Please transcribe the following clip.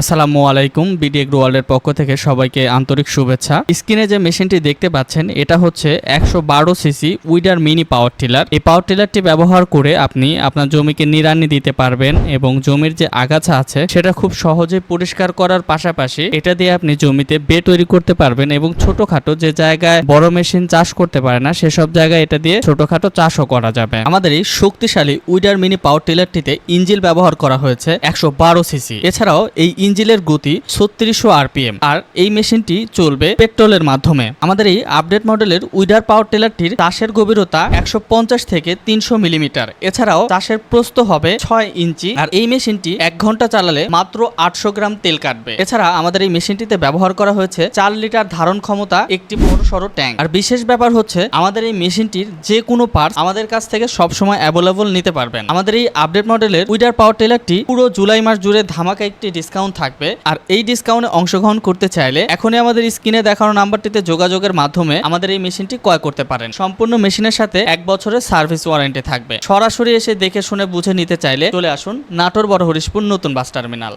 আসসালামু আলাইকুম, BD agro ওয়ার্ল্ডের পক্ষ থেকে সবাইকে আন্তরিক শুভেচ্ছা। স্ক্রিনে যে মেশিনটি দেখতে পাচ্ছেন এটা হচ্ছে 112 CC weeder mini power tiller. এই পাওয়ার টিলারটি ব্যবহার করে আপনি আপনার জমিকে নিড়ানি দিতে পারবেন এবং জমির যে আগাছা আছে সেটা খুব সহজে পরিষ্কার করার পাশাপাশি এটা দিয়ে আপনি জমিতে বে তৈরি করতে পারবেন এবং ছোটখাটো যে জায়গায় বড় মেশিন চাষ করতে পারে না সেসব জায়গায় এটা দিয়ে ছোটখাটো চাষও করা যাবে। আমাদের এই শক্তিশালী উইডার মিনি পাওয়ার টিলারটিতে ইঞ্জিল ব্যবহার করা হয়েছে 112 সিসি। এছাড়াও এই ইঞ্জিলের গতি 3600 আরপিএম আর এই মেশিনটি চলবে পেট্রোলের মাধ্যমে। আমাদের এই আপডেট মডেলের উইডার পাওয়ার টিলারটির চাষের গভীরতা 150 থেকে 300 মিলিমিটার। এছাড়াও চাষের প্রস্থ হবে 6 ইঞ্চি আর এই মেশিনটি 1 ঘন্টা চালালে মাত্র 800 গ্রাম তেল কাটবে। এছাড়া আমাদের এই মেশিনটিতে ব্যবহার করা হয়েছে 4 লিটার ধারণ ক্ষমতা একটি বড় সড়ো ট্যাঙ্ক। আর বিশেষ ব্যাপার হচ্ছে আমাদের এই মেশিনটির যে কোনো পার্টস আমাদের কাছ থেকে সবসময় অ্যাভেলেবল নিতে পারবেন। আমাদের এই আপডেট মডেলের উইডার পাওয়ার টিলারটি পুরো জুলাই মাস জুড়ে ধামাকা একটি ডিসকাউন্ট থাকবে। আর এই ডিসকাউন্টে অংশগ্রহণ করতে চাইলে এখনই আমাদের স্ক্রিনে দেখানো নাম্বারটিতে যোগাযোগের মাধ্যমে আমাদের এই মেশিনটি ক্রয় করতে পারেন। সম্পূর্ণ মেশিনের সাথে 1 বছরের সার্ভিস ওয়ারেন্টি থাকবে। সরাসরি এসে দেখে শুনে বুঝে নিতে চাইলে চলে আসুন নাটোর বড় হরিশপুর নতুন বাস টার্মিনাল।